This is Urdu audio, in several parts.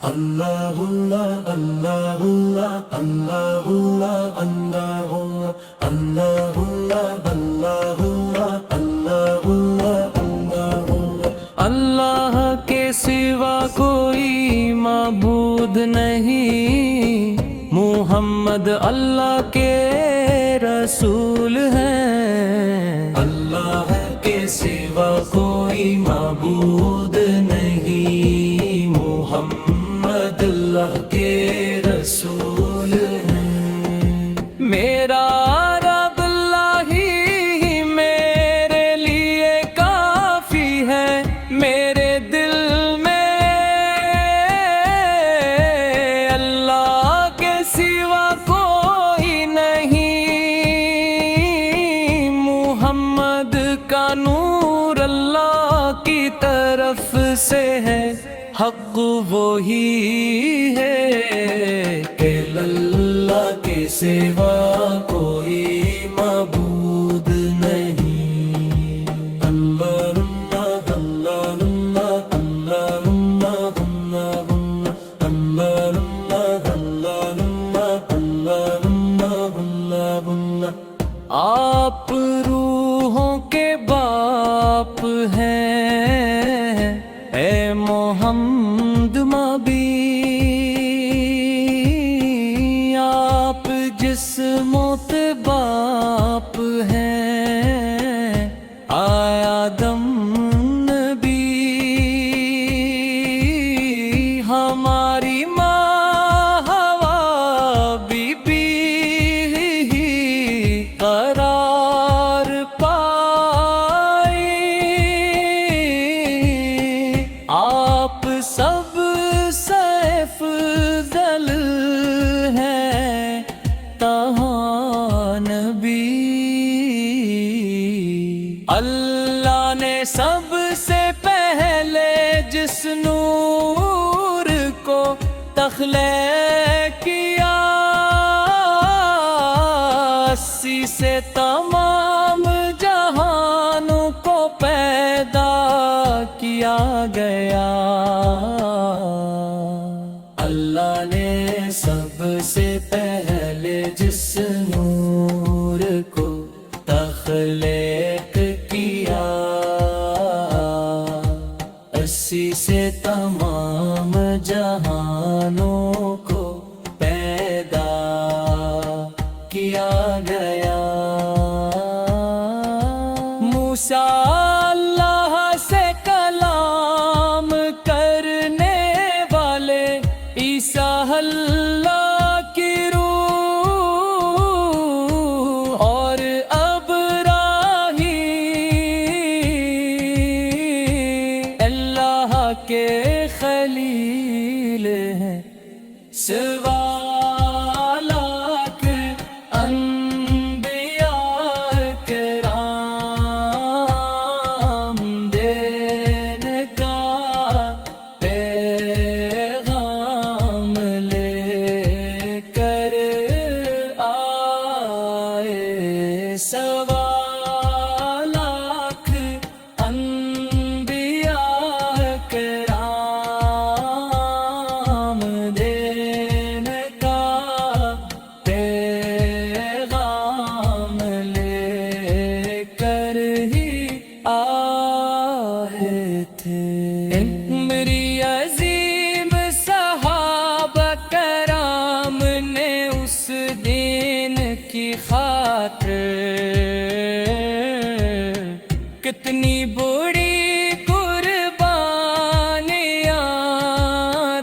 اللہ اللہ اللہ اللہ اللہ اللہ اللہ اللہ اللہ اللہ اللہ کے سوا کوئی معبود نہیں، محمد اللہ کے رسول ہیں۔ اللہ کے سوا کوئی معبود نہیں، محمد اللہ کے رسول ہیں۔ میرا رب اللہ ہی میرے لیے کافی ہے، میرے دل میں اللہ کے سوا کوئی نہیں، محمد کا نور اللہ کی طرف سے ہے، حق وہی ہے کہ اللہ کے سوا کوئی معبود نہیں۔ اللہ اللہ اللہ اللہ اللہ اللہ اللہ اللہ۔ آپ روحوں کے باپ ہیں، اے محمد مبی، آپ جسموں کے باپ ہیں، آیا دم نبی، ہماری ماں حوا بی بی قرار پائی، آپ سب سے افضل ہیں تہاں نبی۔ اللہ نے سب سے پہلے جس نور کو تخلیق کیا، اسی سے تمام جہانوں کو پیدا کیا گیا۔ اللہ نے سب سے پہلے جس نور کو تخلیق کیا، اسی سے تمام جہانوں کو پیدا کیا گیا۔ موسیٰ اللہ سے کلام کرنے والے، عیسیٰ اللہ کی روح، اور ابراہیم اللہ کے خلیل ہیں۔ سوا لاکھ انبیاء کرام دینے کا پیغام لے کر آئے، سوا لاکھ انبیاء کرام دینے کا پیغام لے کر ہی آئے تھے۔ میری عظیم صحابہ کرام نے اس دین کی خاطر کتنی بڑی قربانیاں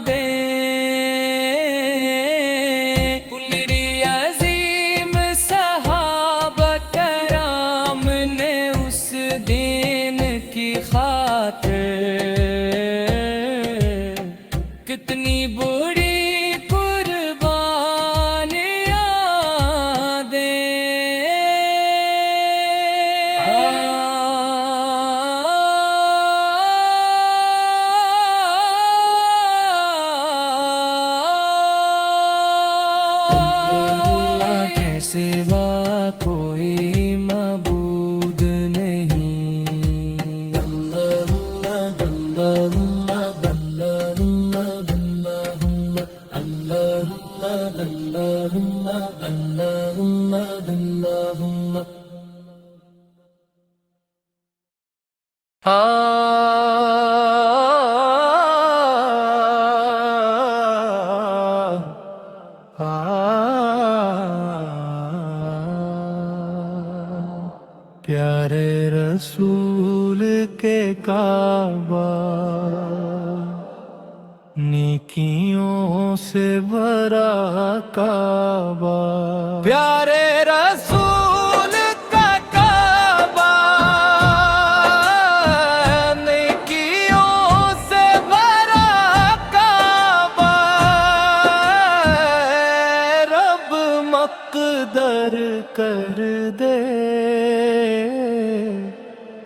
دیں، میری عظیم صحابہ کرام نے اس دین کی خاطر کتنی بڑی قربانیاں دیں۔ اللہ کے سوا کوئی معبود نہیں۔ اللہ اللہ اللہ اللہ اللہ اللہ اللهم اللهم اللهم پیارے رسول کے کعبہ نیکیوں سے بھرا کعبہ پیارے رسول کا کعبہ نیکیوں سے بھرا کعبہ رب مقدر کر دے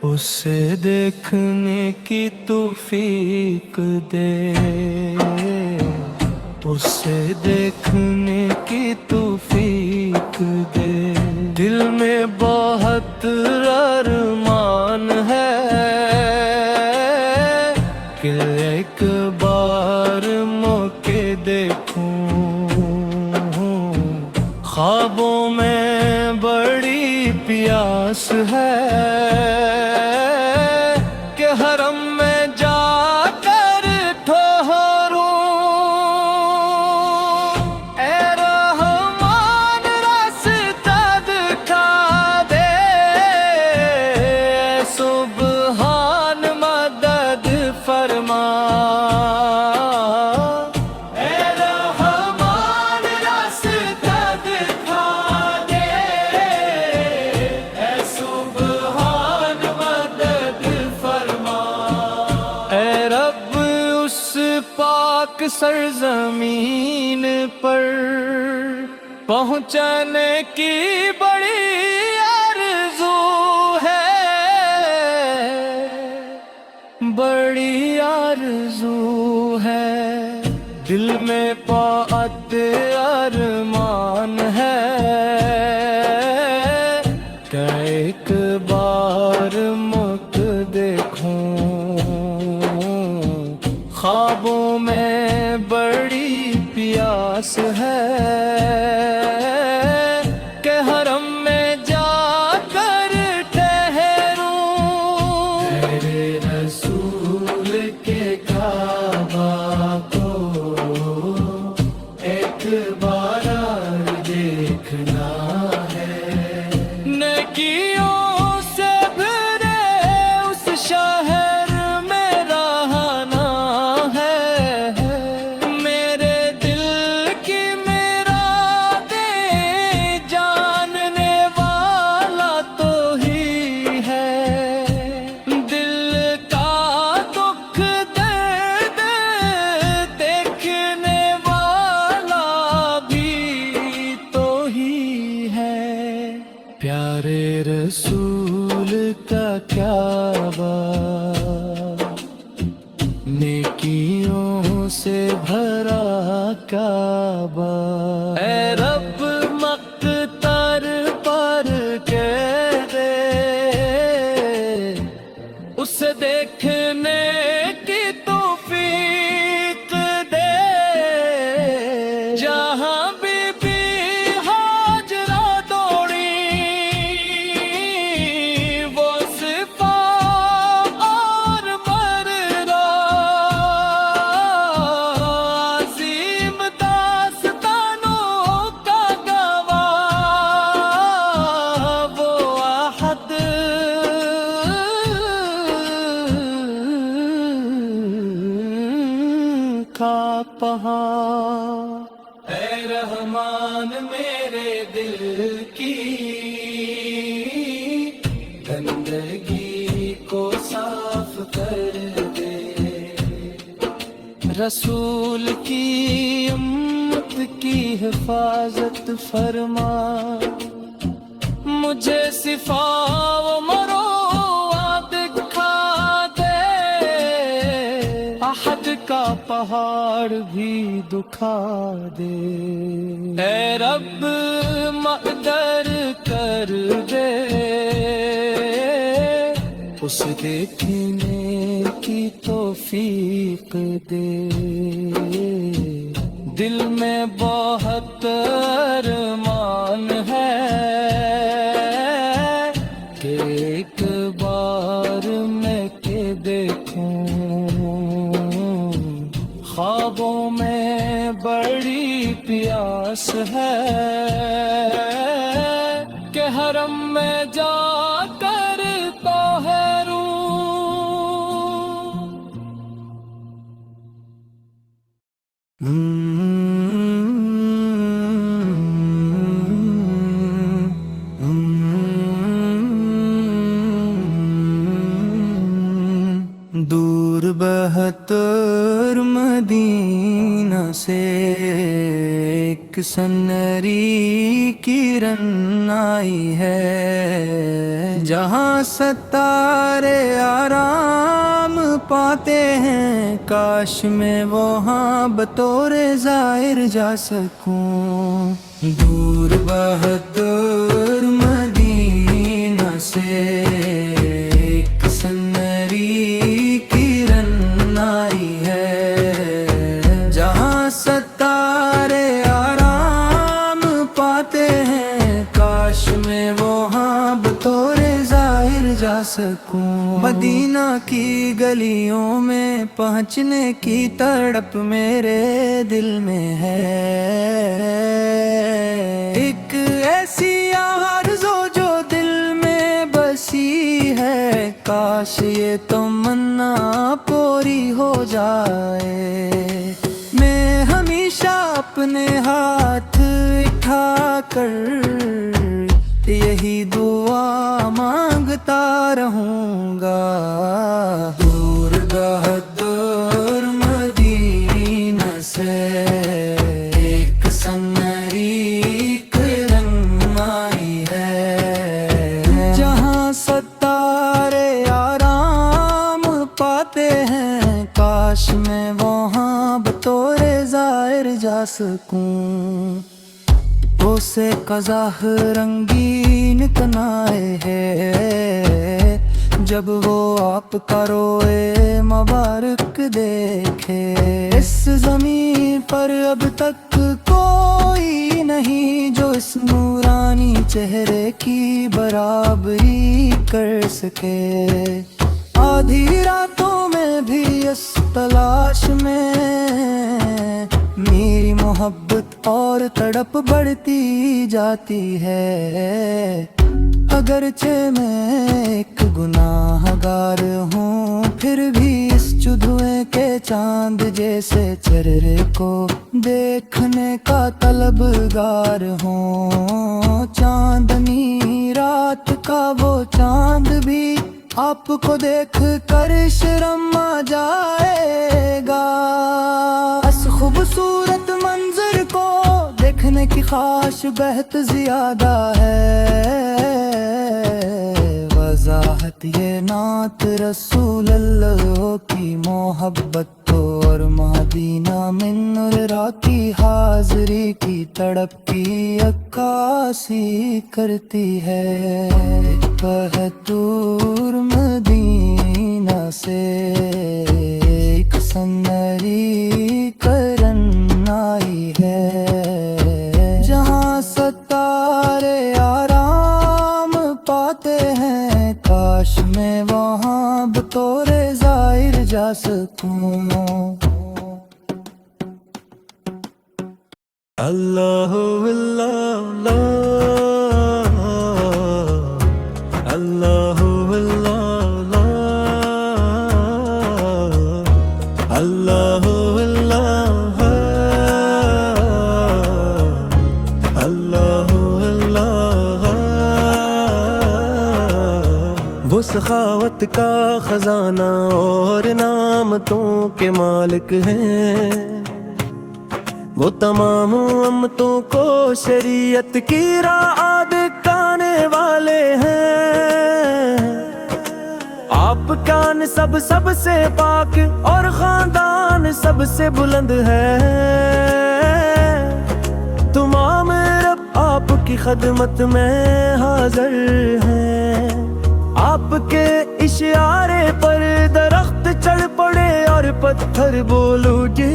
اسے دیکھنے کی توفیق دے اسے دیکھنے کی توفیق دے دل میں بہت ارمان ہے کہ ایک بار موقع دیکھوں خوابوں میں بڑی پیاس ہے کہ حرم میں جا کر ٹھہروں اے رحمان راستہ دکھا دے اے سبحان مدد فرما پاک سرزمین پر پہنچنے کی بڑی آرزو ہے بڑی آرزو ہے دل میں بہت ارمان ہے کہ ایک بار مجھ دیکھوں خوابوں میں بڑی پیاس ہے کہ حرم میں جا کر ٹھہروں تیرے رسول کے کعبہ کو ایک بار دیکھنا ہے نیکیوں سے بھرے اس شہر میں رہنا میرے دل کی مرادیں جاننے والا تو ہی ہے دل کا دکھ درد دیکھنے والا بھی تو ہی ہے پیارے رسول کا کعبہ نیکیوں سے بھرا کعبہ اے رب مقتر پر کہہ دے اسے دیکھنے کی توفیق دے جہاں بی بی ہاجرہ دوڑی وہ صفا اور بررا عظیم داستانوں کا گواہ وہ احد کا پہاڑ اے رحمان میرے دل کی گندگی کو صاف کر دے رسول کی امت کی حفاظت فرما مجھے صفا و مروہ دکھا دے احد کا پہاڑ بھی دکھا دے اے رب مقدر کر دے اس دیکھنے کی توفیق دے دل میں بہت ارمان ہے کہ ایک بار میں کے دیکھوں، خوابوں میں بڑی پیاس ہے کہ حرم میں جا کر طاہروں۔ دور بہتر مدینہ سے ایک سنری کرن آئی ہے، جہاں ستارے آرام پاتے ہیں، کاش میں وہاں بطور زائر جا سکوں۔ دور بہتر مدینہ سے ایک سنری کرن آئی ہے، جہاں ستارے آرام پاتے ہیں، کاش میں وہاں بطور ظاہر جا سکوں۔ مدینہ کی گلیوں میں پہنچنے کی تڑپ میرے دل میں ہے، ایک ایسی آرزو جو دل میں بسی ہے، کاش یہ تمنا پوری ہو جائے۔ میں ہمیشہ اپنے ہاتھ اٹھا کر یہی دعا مانگتا رہوں گا، دور بہتر مدینہ سے ایک سنری کرن آئی ہے، جہاں ستارے آرام پاتے ہیں، کاش میں وہاں بطور زائر جا سکوں۔ اسے قزح رنگین کنائے ہے، جب وہ آپ کا روئے مبارک دیکھے۔ اس زمین پر اب تک کوئی نہیں جو اس نورانی چہرے کی برابری کر سکے۔ آدھی راتوں میں بھی اس تلاش میں میری محبت اور تڑپ بڑھتی جاتی ہے، اگرچہ میں ایک گناہ گار ہوں، پھر بھی اس چدھوے کے چاند جیسے چہرے کو دیکھنے کا طلبگار ہوں۔ چاندنی رات کا وہ چاند بھی آپ کو دیکھ کر شرما جائے گا۔ اس خوبصورت منظر کو دیکھنے کی خواہش بہت زیادہ ہے، وضاحت یہ نعت رسول اللہ کی محبت اور مدینہ منورہ کی حاضری کی تڑپ کی عکاسی کرتی ہے۔ بہتر مدینہ سے ایک سنری کرن آئی ہے، جہاں ستارے آرام پاتے ہیں، کاش میں وہاں بطور زائر جا سکوں۔ اللہ اللہ اللہ اللہ اللہ اللہ۔ وہ سخاوت کا خزانہ اور نعمتوں کے مالک ہیں، وہ تمام امتوں کو شریعت کی راہ دکھانے والے ہیں۔ آپ کا نسب سب سے پاک اور خاندان سب سے بلند ہے، تمام رب آپ کی خدمت میں حاضر ہیں۔ آپ کے اشارے پر درخت چڑھ پڑے اور پتھر بول اٹھے،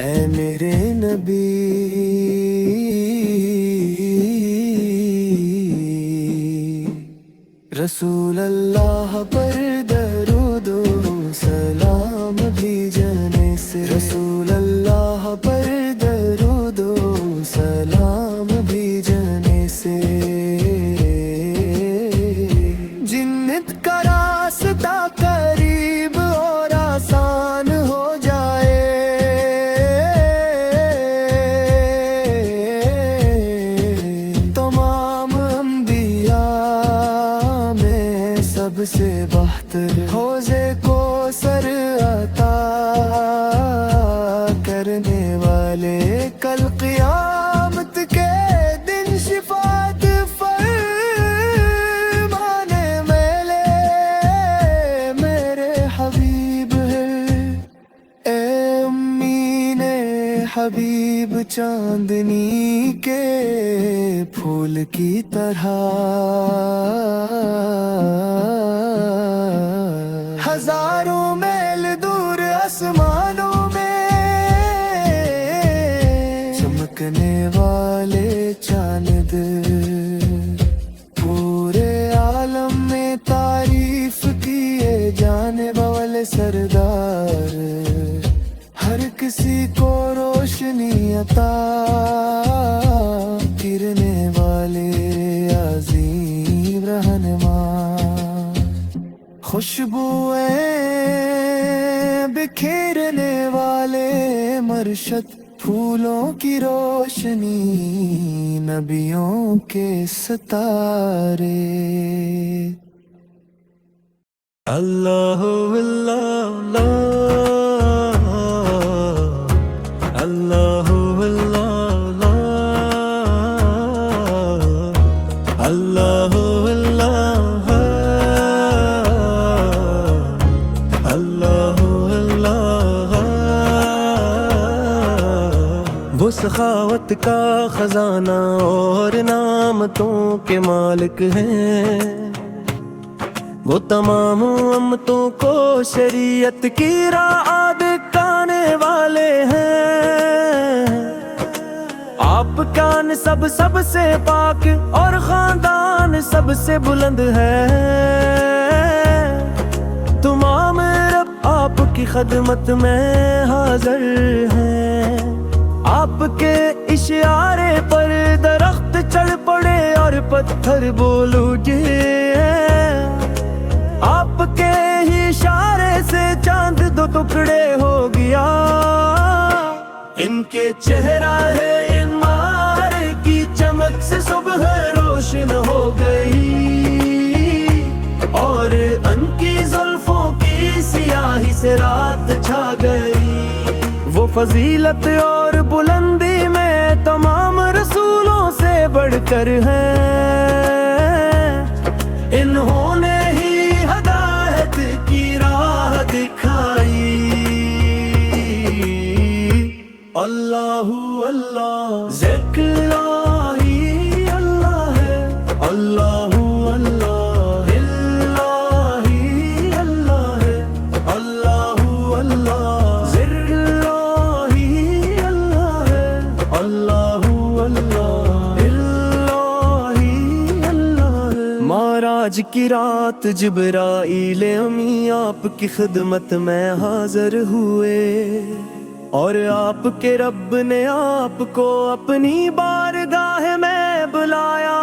اے میرے نبی رسول اللہ پر درود و سلام بھیجنے سے، رسول اللہ پر درود و سلام بھیجنے سے جنت کا راستہ قریب اور آسان ہو جائے، تمام انبیاء میں سب سے بہتر حوضے کو سر عطا کرنے والے، کل قیامت کے دن شفاعت فرمانے والے میرے حبیب ہے۔ اے امین حبیب چاندنی کے پھول کی طرح ہزاروں میل دور آسمانوں میں چمکنے والے چاند، پورے عالم میں تعریف کیے جانے والے سردار، ہر کسی کو روشنی عطا کرنے والے عظیم رہنما، خوشبوئیں بکھیرنے والے مرشد، پھولوں کی روشنی نبیوں کے ستارے۔ اللہ اللہ اللہ اللہ وہ سخاوت کا خزانہ اور نعمتوں کے مالک ہیں، وہ تمام امتوں کو شریعت کی راہ دکھانے والے ہیں، آپ کا نسب سب سے پاک اور خاندان سب سے بلند ہے، تمام رب آپ کی خدمت میں حاضر ہیں، آپ کے اشارے پر درخت چڑھ پڑے اور پتھر بول اٹھے، آپ کے ہی اشارے سے چاند دو ٹکڑے ہو گیا، ان کے چہرہ ہے انوار کی چمک سے صبح روشن ہو گئی، اور ان کی زلفوں کی سیاہی سے رات چھا گئی، وہ فضیلت اور بلندی میں تمام رسولوں سے بڑھ کر ہیں، انہوں نے ہی ہدایت کی راہ دکھائی۔ اللہ اللہ ذکر الہی اللہ ہے، اللہ اللہ الہی اللہ ہے، اللہ اللہ معراج کی رات جبرائیل امی آپ کی خدمت میں حاضر ہوئے، اور آپ کے رب نے آپ کو اپنی بارگاہ میں بلایا،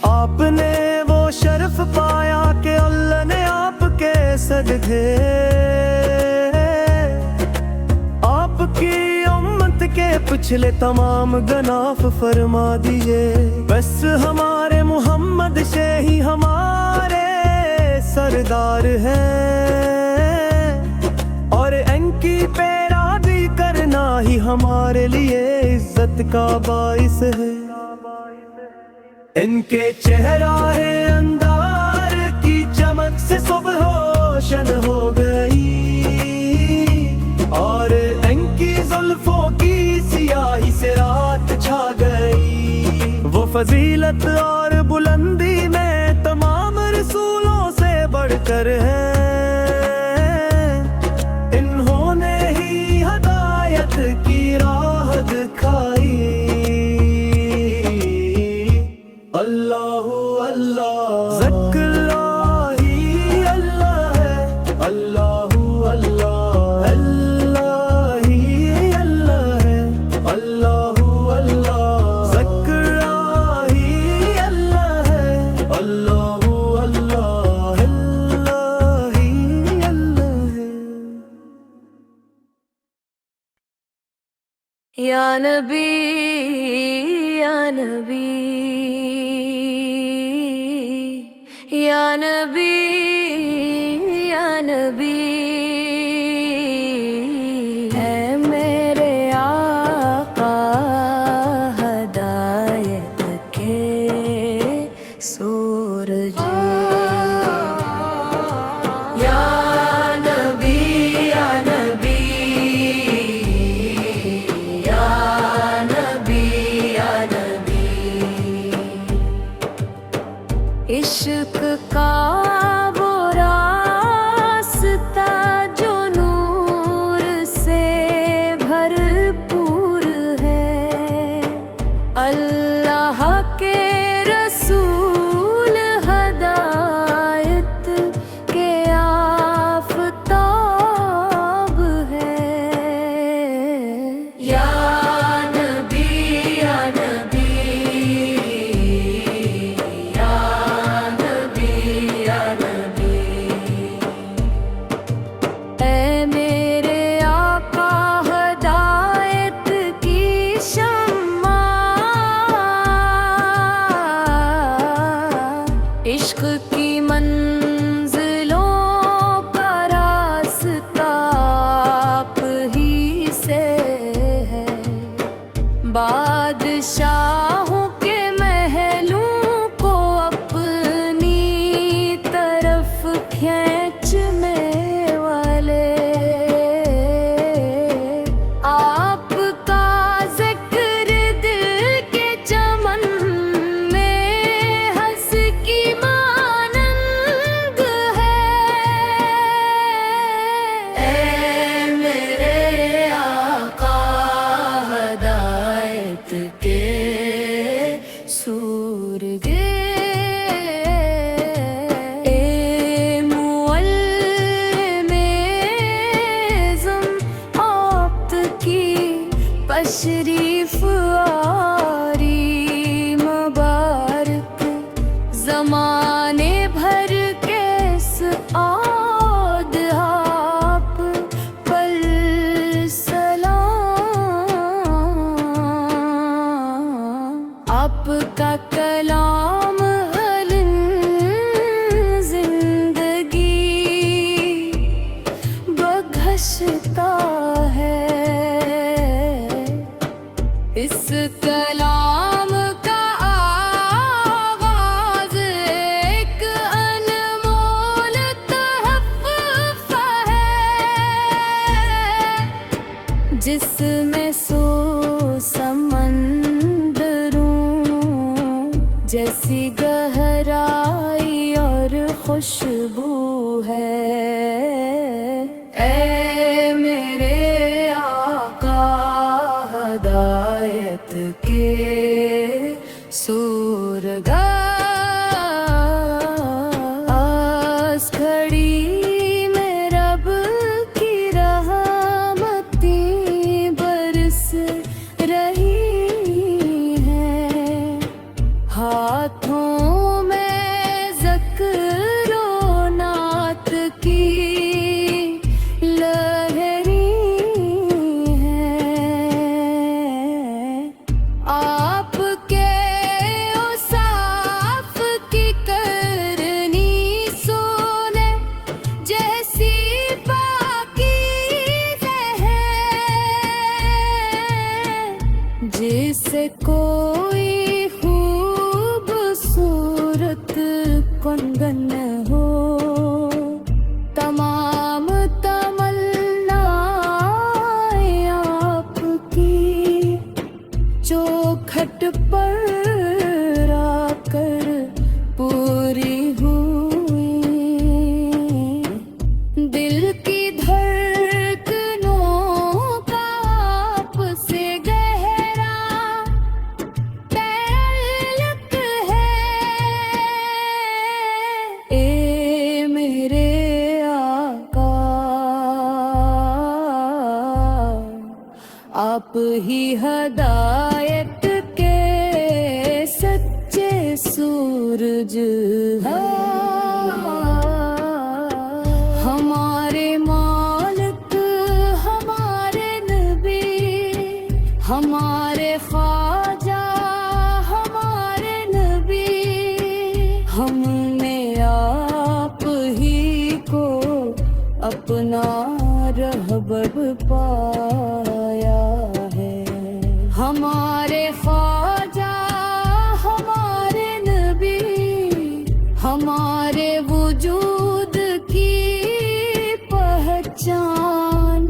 آپ نے وہ شرف پایا کہ اللہ نے آپ کے صدقے آپ کی امت کے پچھلے تمام گناہ فرما دیے، بس ہمارے محمد سے ہی ہمارے سردار ہیں، اور ان کی پیروی کرنا ہی ہمارے لیے عزت کا باعث ہے، ان کے چہرہ اندار کی چمک سے صبح روشن ہو گئی، اور ان کی زلفوں کی سیاہی سے رات چھا گئی، وہ فضیلت اور بلندی میں تمام رسولوں سے بڑھ کر ہیں، انہوں نے راہ دکھائی اللہ اللہ ذکر ہی اللہ ہے اللہ اللہ اللہ ہی اللہ ہے اللہ اللہ ذکر ہی اللہ ہے اللہ اللہ اللہ ہی اللہ ہے یا نبی یا نبی یا نبی یا نبی اے میرے آقا ہدایت کے سورج یا نبی یا نبی یا نبی یا نبی عشق کا وہ راستہ جو نور سے بھرپور ہے اللہ کے رسول ہدایت کے آفتاب ہے یا نبی یا نبی یا نبی یا نبی اے میرے آقا ہدایت کی شمع عشق کی منزلوں کا راستہ آپ ہی سے ہے بادشاہوں کے محلوں کو اپنی طرف کھینچنے والے آپ کا ذکر دل کے چمن میں ہنس کی مانند ہے اے میرے آقا ہدایت کے سورج اے معلم اعظم آپ کی تشریف آری مبارک زمانے بھر کے سعاد آپ پر سلام آپ کا کلام حل زندگی بگھشتا ہے اس کلام کا آغاز ایک انمول تحفہ ہے جس میں سو سمندروں جیسی گہرائی اور خوشبو ہے اے میرے آقا ہدایت کے سورگا آس کھڑی میں رب کی رحمتیں برس رہی ہیں ہاتھوں میں ذکر و نعت کی لہری ہیں آپ کے اوصاف کی کرنی سونے جیسی پاکیزہ ہے جسے کوئی خوبصورت کنگن ہو تمام تمنائیں آپ کی چوکھٹ پر آ کر پوری ہوئی دل کی دھڑکنوں کا آپ آپ ہی ہدایت کے سچے سورج ہمارے مالک ہمارے نبی ہمارے خواجہ ہمارے نبی ہم نے آپ ہی کو اپنا رہبر پایا ہے ہمارے خواجہ ہمارے نبی ہمارے وجود کی پہچان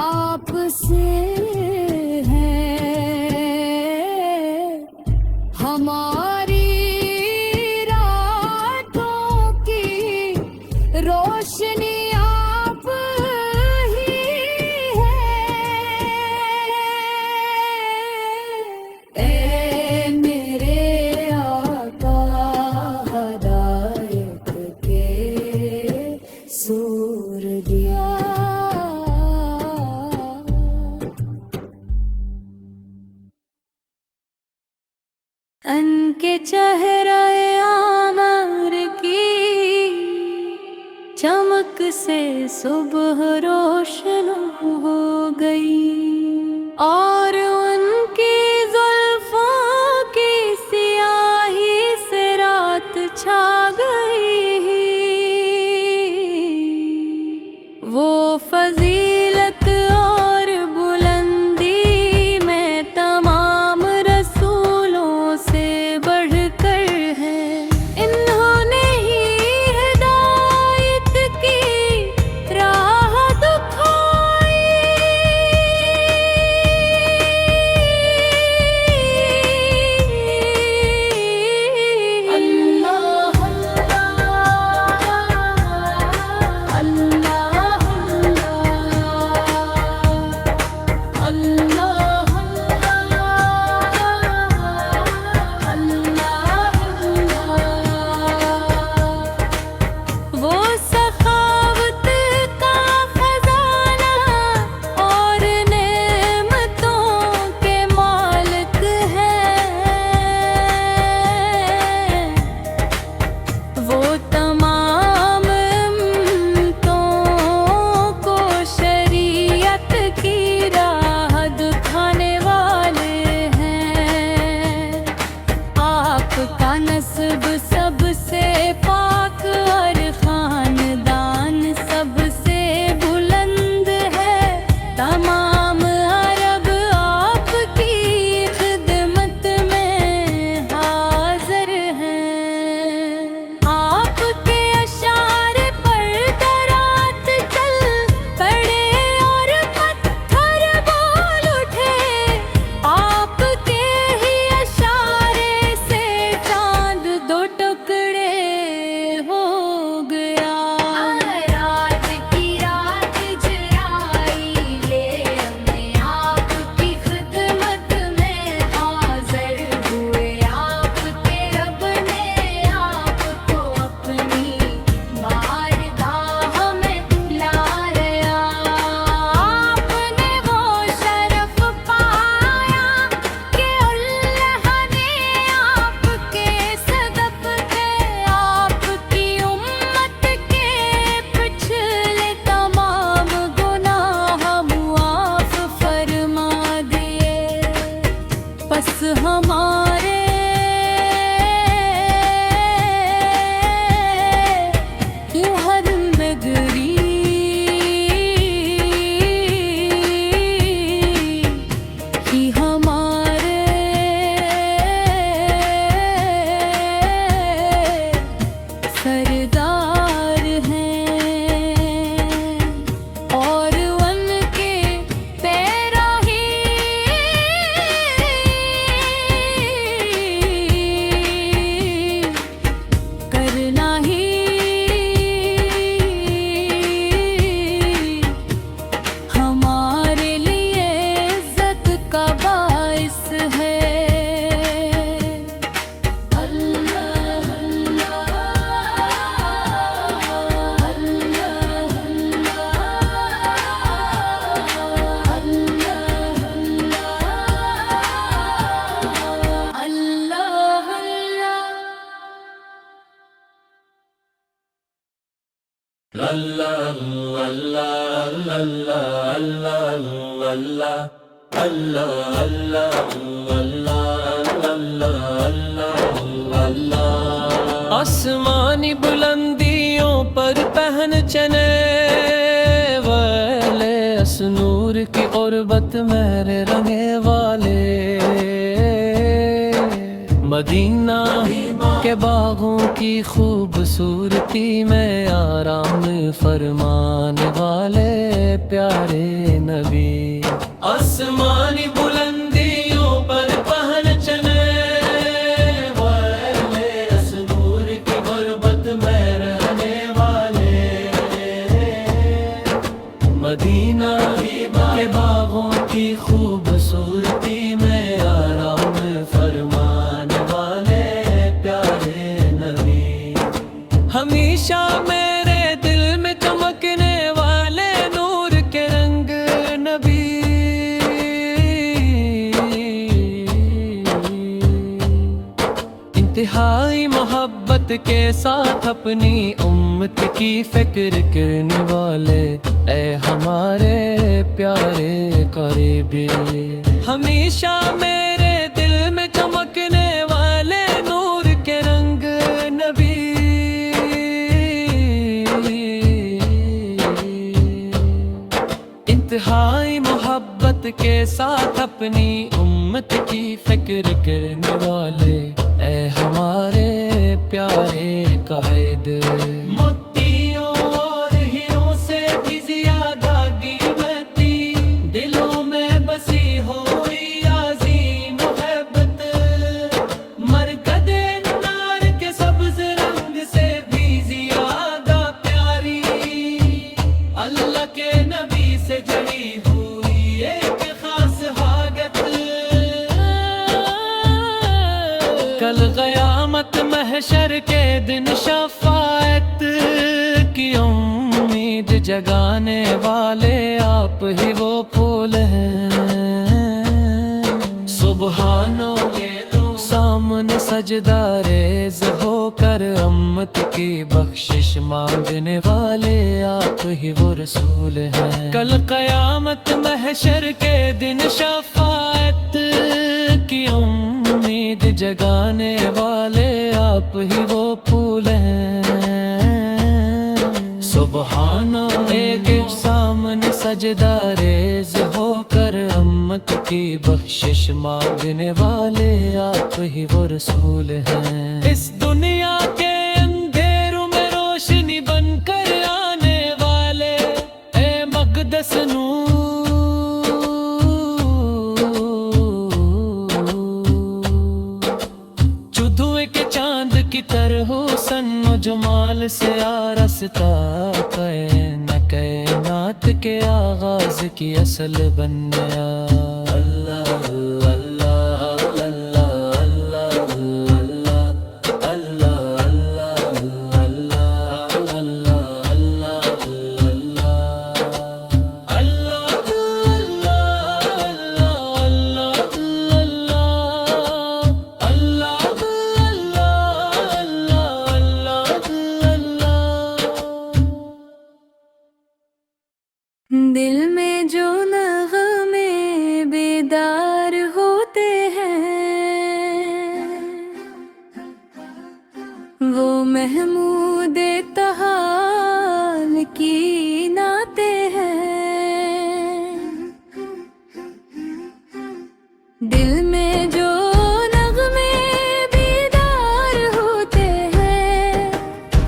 آپ سے ہے ہماری راتوں کی روشنی آپ ہی ہے اے میرے آقا ہدایت کے سورگیا ان کے چہرہ عامر کی چمک سے صبح روشن ہو گئی اور ان کی زلفوں کی سیاہی سے رات چھا گئی وہ فضیلت اور بلندی میں تمام رسولوں سے بڑھ کر ہے انہوں نے ہی ہدایت کی راہ دکھائی اللہ اللہ وہ سخاوت کا خزانہ اور نعمتوں کے مالک ہیں وہ تمام امتوں کو شریعت کی راہ دکھانے والے ہیں آپ کا نسب سب سے پاک اور خاندان سب سے بلند ہے تمام عرب آپ کی خدمت میں حاضر ہیں آپ کے اشعار پر درات چل پڑے اور پتھر بول اٹھے آپ کے ہی اشارے سے چاند دو ٹکڑے ہو گیا رات کی رات جرائی لے ہمیں آپ کی خدمت میں حاضر ہوئے آپ کے رب نے آپ کو اپنی بارگاہ میں لایا آپ نے وہ شرف پایا کہ اللہ نے آپ کے صدقے آپ کی امت کے پچھلے تمام گناہ معاف فرما دیے پس ہمارے یہ ہر نگری ہی ہمارے سردار ہیں اور ان کے پیرا ہی کرنا ہی آسمانی بلندیوں پر پہن چنے والے اس نور کی قربت میرے رہنے والے مدینہ کے باغوں کی خوبصورتی میں آرام فرمانے والے پیارے نبی آسمانی بلندیوں پر پہن چنے والے اس نور کی غربت میں رہنے والے مدینہ کے باغوں کی خوبصورتی میں آرام فرمانے والے پیارے نبی ہمیشہ میرے دل میں چمکنے والے نور کے رنگ نبی انتہائی محبت کے ساتھ اپنی امت کی فکر کرنے والے اے ہمارے پیارے قریبی ہمیشہ میرے دل میں چمکنے والے نور کے رنگ نبی انتہائی محبت کے ساتھ اپنی امت کی فکر کرنے والے اے ہمارے پیارے قائد موتیوں اور ہیروں سے بھی زیادہ قیمتی دلوں میں بسی ہوئی عظیم محبت مرکز نار کے سبز رنگ سے بھی زیادہ پیاری اللہ کے نبی سے جڑی ہوئی ایک خاص حاجت کل قیامت محشر کے دن شفاعت کی امید جگانے والے آپ ہی وہ پھول ہیں سبحانو سامنے سجدہ ریز ہو کر امت کی بخشش مانگنے والے آپ ہی وہ رسول ہیں کل قیامت محشر کے دن شفاعت کی امید جگانے والے آپ ہی وہ پھول ہیں سبحان ایک سامنے سجدہ ریز ہو کر امت کی بخشش مانگنے والے آپ ہی وہ رسول ہیں اس دنیا کے اندھیروں میں روشنی بن کر آنے والے اے مقدس نور چودھویں کے چاند کی طرح حسن و جمال سے آرستہ کائنات کے آغاز کی اصل بن گیا اللہ اللہ اللہ اللہ اللہ اللہ دل میں جو نغمے بیدار ہوتے ہیں وہ محمود تحال کی نعتیں ہیں دل میں جو نغمے بیدار ہوتے ہیں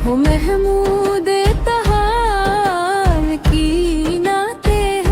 وہ محمود تحال کی نعتیں ہیں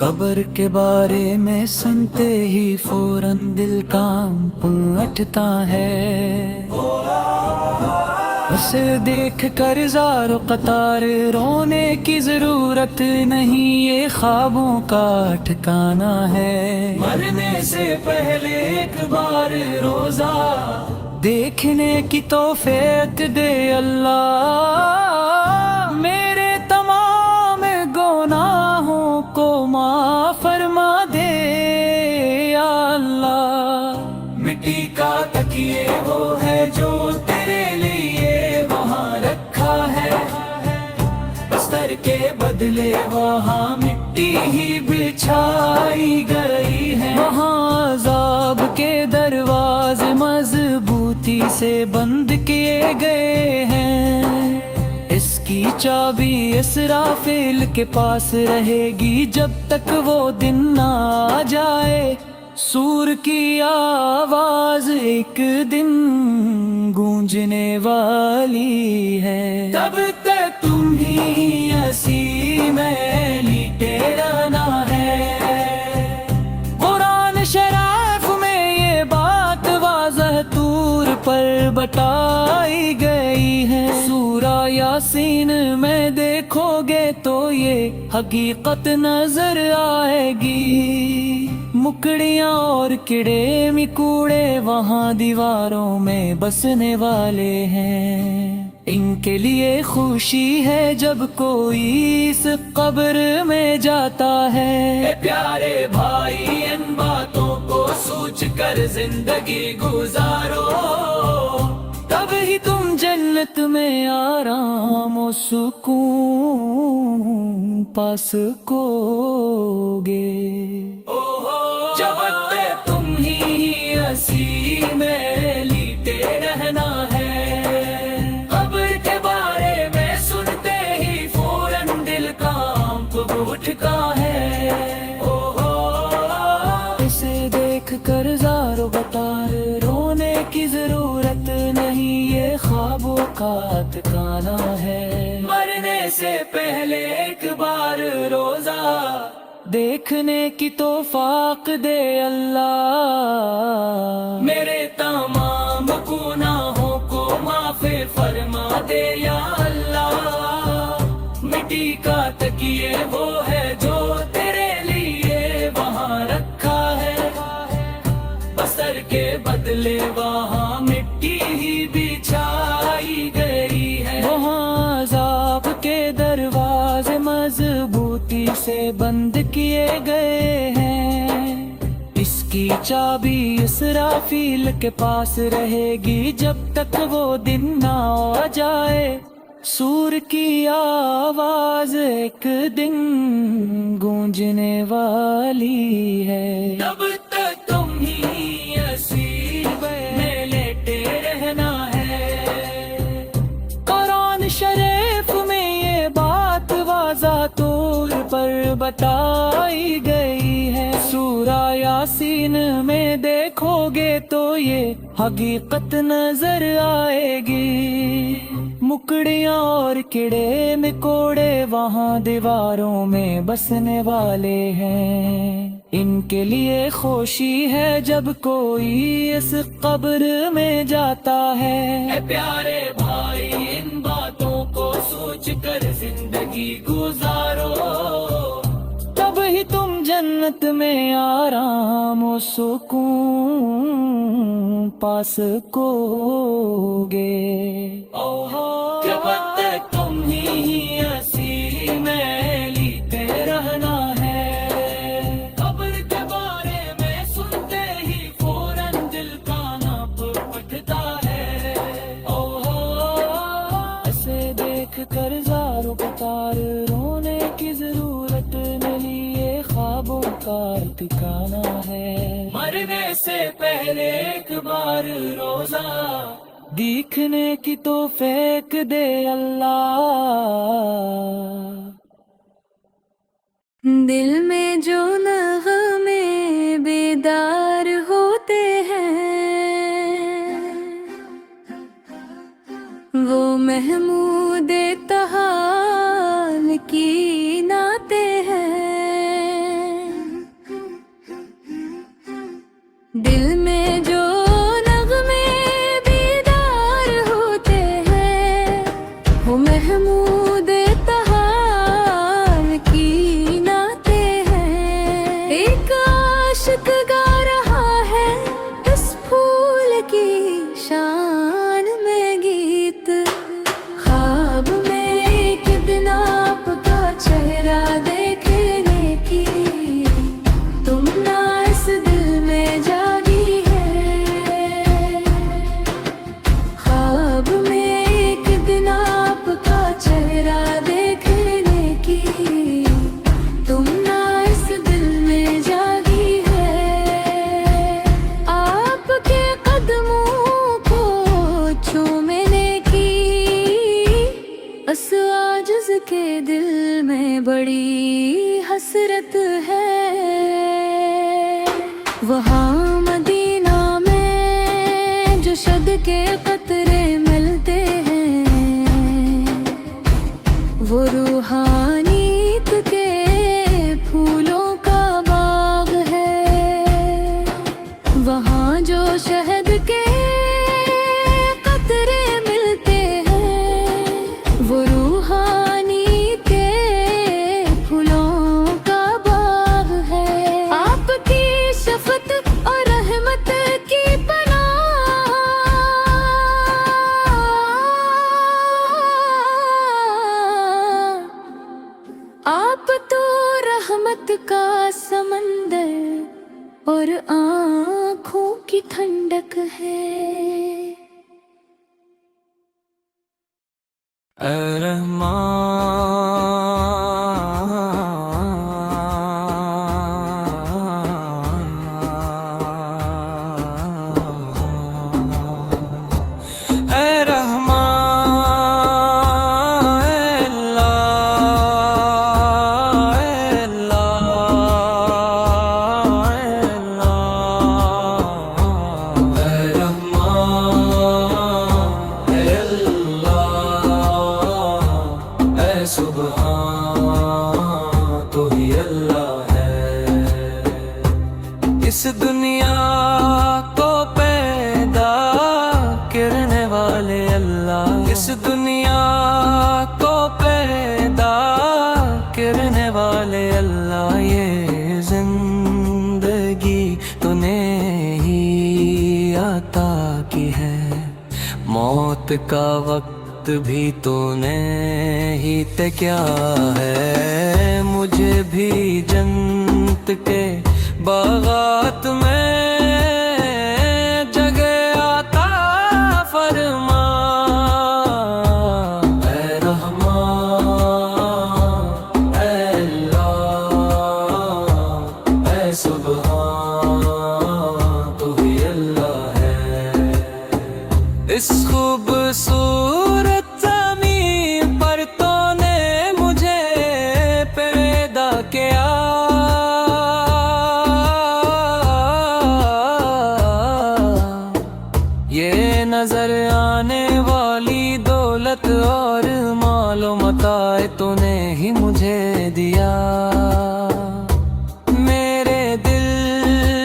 قبر کے بارے میں سنتے ہی فوراً دل کانپ اٹھتا ہے، اسے دیکھ کر زار و قطار رونے کی ضرورت نہیں، یہ خوابوں کا ٹھکانہ ہے۔ مرنے سے پہلے ایک بار روزہ دیکھنے کی توفیق دے اللہ، میرے تمام گناہوں کو معاف فرما دے یا اللہ۔ مٹی کا تکیے وہ ہے جو تیرے لیے وہاں رکھا ہے، بستر کے بدلے وہاں مٹی ہی بچھائی گئی ہے، وہاں عذاب کے دروازے مضبوطی سے بند کیے گئے ہیں، اس کی چابی اسرافیل کے پاس رہے گی جب تک وہ دن نہ آ جائے، سور کی آواز ایک دن گونجنے والی ہے، تب تک تم ہی اسی میں لیٹے رہنا ہے۔ قرآن شریف میں یہ بات واضح طور پر بتائی گئی ہے، سورہ یاسین میں دیکھو گے تو یہ حقیقت نظر آئے گی، مکڑیاں اور کیڑے مکوڑے وہاں دیواروں میں بسنے والے ہیں، ان کے لیے خوشی ہے جب کوئی اس قبر میں جاتا ہے۔ اے پیارے بھائی، ان باتوں کو سوچ کر زندگی گزارو، تب ہی تم جنت میں آرام و سکون پا سکو گے۔ جب تک تم ہی اسی میں لیٹے رہنا ہے، قبر کے بارے میں سنتے ہی فوراً دل کانپ اٹھتا ہے، اسے دیکھ کر زار و بطار رونے کی ضرورت نہیں، یہ خوابوں کا ٹھکانہ ہے۔ مرنے سے پہلے ایک بار روزہ دیکھنے کی توفیق دے اللہ، میرے تمام گناہوں کو معاف فرما دے یا اللہ، مٹی کا تکیے وہ ہے جو تیرے لیے وہاں رکھا ہے، بستر کے بدلے وہاں مٹی ہی بچھائی گئی ہے، وہاں عذاب کے دروازے مضبوطی سے بند کیے گئے ہیں، اس کی چابی اسرافیل کے پاس رہے گی جب تک وہ دن نہ آ جائے، سور کی آواز ایک دن گونجنے والی ہے، تب تک تم ہی اسی میں لیٹے رہنا ہے۔ قرآن شریف میں یہ بات واضح طور پر بتائی گئی ہے، سورہ یاسین میں دیکھو گے تو یہ حقیقت نظر آئے گی، مکڑیاں اور کیڑے مکوڑے وہاں دیواروں میں بسنے والے ہیں، ان کے لیے خوشی ہے جب کوئی اس قبر میں جاتا ہے۔ اے پیارے بھائی، ان باتوں کو سوچ کر زندگی گزارو، تب ہی تم جنت میں آرام و سکون پا سکو گے۔ جب تک تم ہی اسی میں لیتے رہنا ہے، قبر کے بارے میں سنتے ہی فوراً دل کانپ اٹھتا ہے، اسے دیکھ کر زار و قطار رونے کی ضرورت نہیں، یہ خوابوں کا ٹھکانہ ہے۔ مرنے سے پہلے ایک بار روزہ دیکھنے کی توفیق دے اللہ، دل میں جو نغمے بیدار ہوتے ہیں، وہ محمود طحال کی نعتیں ہیں، دل میں بڑی حسرت ہے، وہاں مدینہ میں جو شد کے قطرے ملتے ہیں، وہ روحانیت کے پھولوں کا باغ ہے، وہاں جو شہد کے قطرے ملتے ہیں، وہ روحانیت کے پھولوں کا باغ ہے۔ آپ کی شفقت اور رحمت کی پناہ، آپ تو رحمت کا سمندر اور آنکھوں کی ٹھنڈک ہے۔ اے سبحان تو ہی اللہ ہے، اس دنیا کو پیدا کرنے والے اللہ، اس دنیا کو پیدا کرنے والے اللہ، یہ زندگی تو نے ہی عطا کی ہے، موت کا وقت بھی تو نے ہی تے کیا ہے، مجھے بھی جنت کے باغات میں جگہ عطا فرما، اے رحمان اے اللہ اے سبحان تو ہی اللہ ہے، اس خوبصورت زمین پر تو نے مجھے پیدا کیا، یہ نظر آنے والی دولت اور مال و متاع تو نے ہی مجھے دیا، میرے دل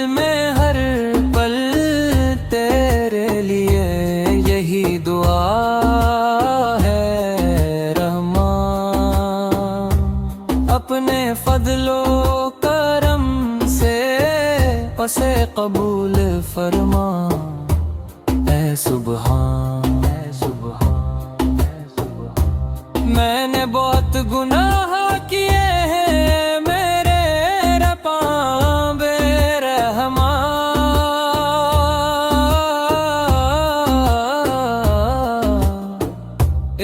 میں ہر پل تیرے لیے یہی دعا ہے، رحمان اپنے فضل و کرم سے اسے قبول فرما، اے سبحان اے سبحان اے سبحان، میں نے بہت گناہ کیے ہیں میرے رباں بے رحمان،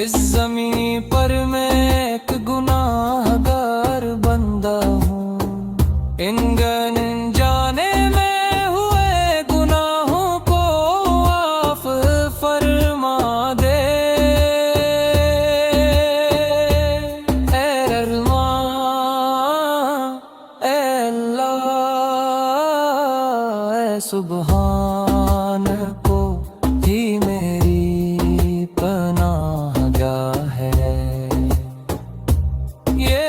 اس زمین پر میں ایک گناہ گار بندہ ہوں، ان جانے میں ہوئے گناہوں کو معاف فرما دے، اے رحمان اے اللہ اے سبحان کو ہی میری پناہ گاہ ہے، یہ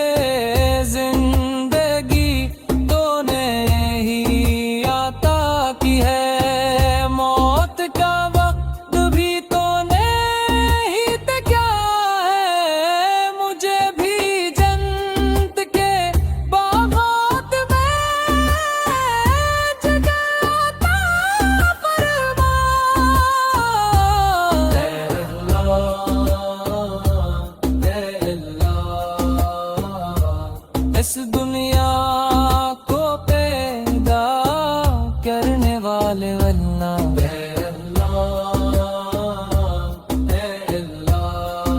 زندگی تو نے ہی عطا کی ہے، موت کا وقت بھی تو نے ہی تے کیا ہے، مجھے بھی جنت کے باغات میں جگہ عطا فرما، اے اللہ اس دنیا کو پیدا کرنے والے اللہ، اے اللہ اے اللہ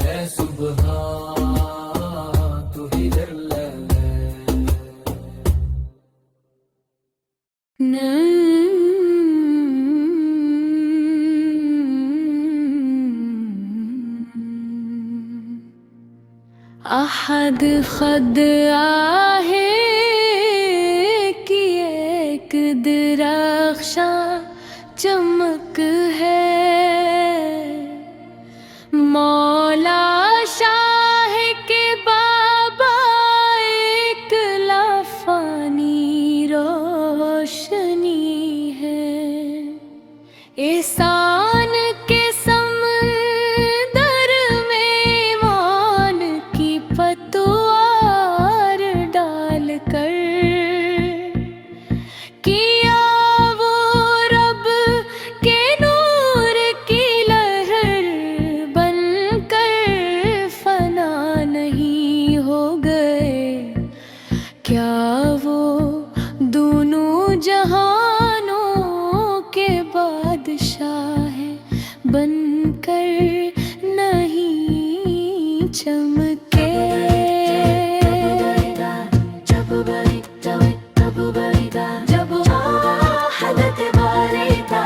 اے سبحان تو ہی اللہ ہے۔ احد خد آہے کی ایک درخشاں چمک ہے، مولا شاہ کے بابا ایک لافانی روشنی ہے، احسان کے سمندر میں ایمان کی پتوار ڈال کر کیا وہ رب کے نور کی لہر بن کر فنا نہیں ہو گئے، کیا وہ دونوں جہانوں کے بادشاہ بن کر نہیں چمکے؟ جب حدت باریتا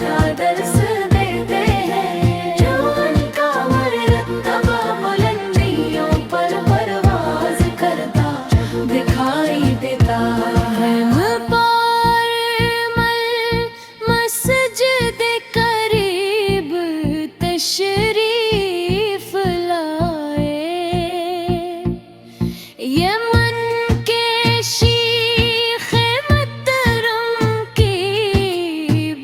کا درس دیتے ہیں، جو ان کا مرتبہ بلندیوں پر پرواز کرتا دکھائی دیتا ہے، مسجد قریب تشریف لائے، یمن کے شیخ محترم کی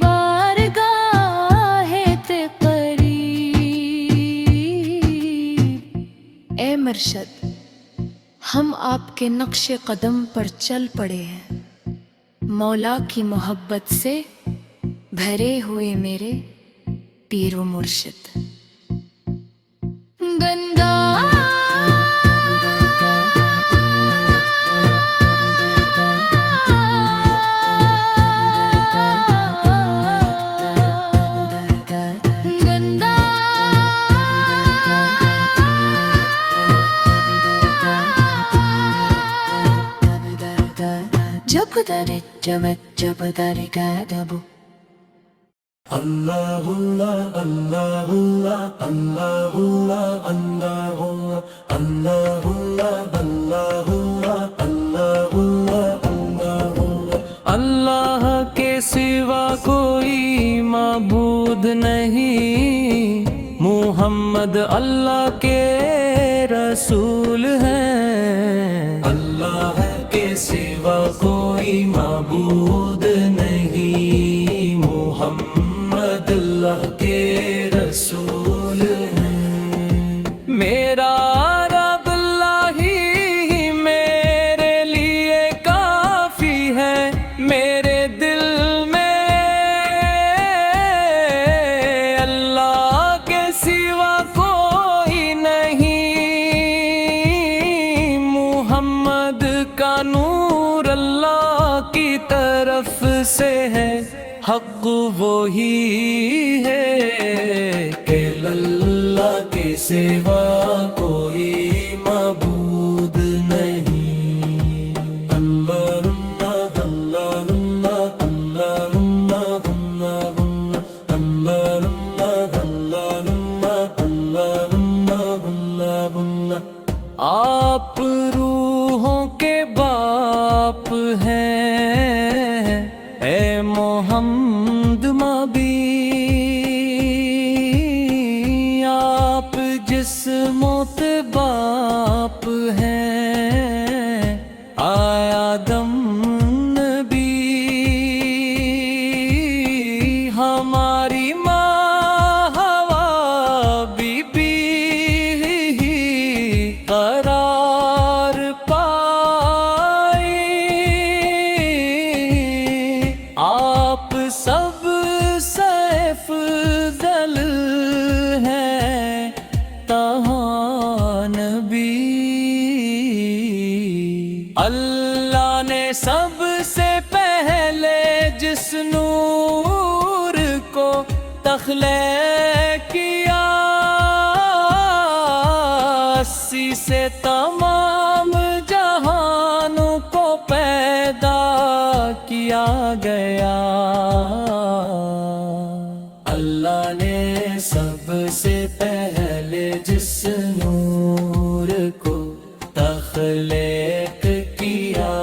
بارگاہ قریب۔ اے مرشد، ہم آپ کے نقش قدم پر چل پڑے ہیں، مولا کی محبت سے بھرے ہوئے میرے پیر و مرشد۔ گنگا جب داری جب داری کا دبو اللہ اللہ اللہ اللہ اللہ اللہ اللہ اللہ اللہ کے سوا کوئی معبود نہیں، محمد اللہ کے رسول ہیں، اللہ کے سوا کوئی معبود نہیں، محمد اللہ کے رسول ہیں، میرا رب اللہ ہی میرے لیے کافی ہے، میرے دل میں اللہ کے سوا کوئی نہیں، محمد کا نور اللہ کی طرف سے ہے، حق وہی ہے کہ اللہ کے سوا کوئی معبود نہیں، اللہ اللہ اللہ اللہ اللہ اللہ۔ آپ روحوں کے باپ ہیں، اے محمد مبی، آپ جسموں کے باپ ہیں، آیا دم نبی، ہماری ماں حوا بی بی قرار پائی، آپ سب سے افضل ہیں تہاں نبی، اللہ نے سب سے پہلے جس نور کو تخلیق کیا، اسی سے تمام جہانوں کو پیدا کیا گیا، اللہ نے سب سے پہلے جس نور تخلیق کیا،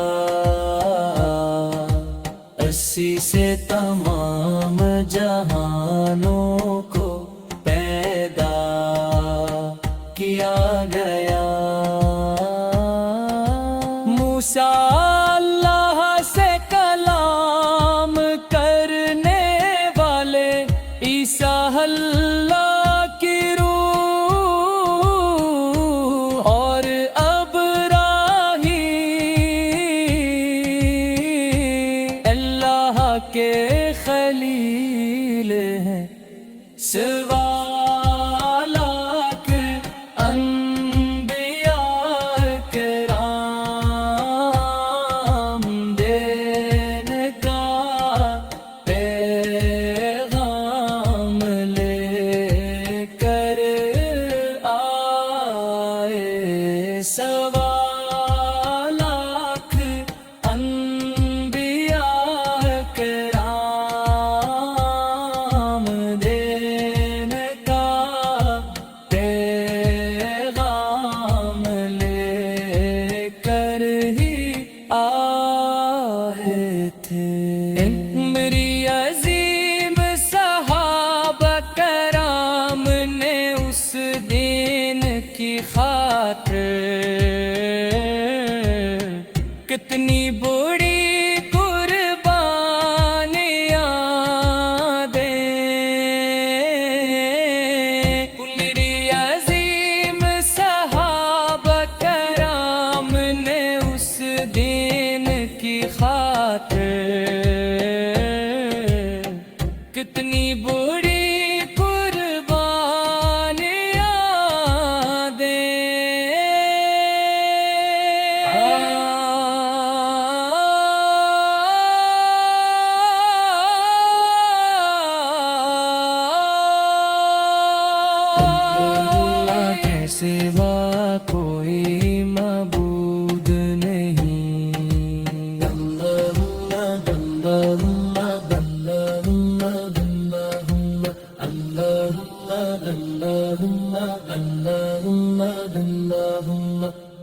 80 سے تمام جہانوں کو پیدا کیا گیا۔ موسیٰ اللہ سے کلام کرنے والے، عیسیٰ اللہ کی روح، اور ابراہیم اللہ کے خلیل ہیں۔ سوا لاکھ انبیاء کرام دین کا پیغام لے کر آئے۔ سوا لاکھ انبیاء کرام دین کا پیغام لے کر ہی آئے تھے۔ میری عظیم صحابہ کرام نے اس دین کی خاطر کتنی بڑی قربانیاں دیں۔ میری عظیم صحابہ کرام نے اس دین کی خاطر کتنی بڑی قربانیاں دیں۔ اللہ کے سوا کوئی معبود نہیں۔ اللہ اللہ اللہ اللہ اللہ اللہ اللہ اللہ اللہ اللہ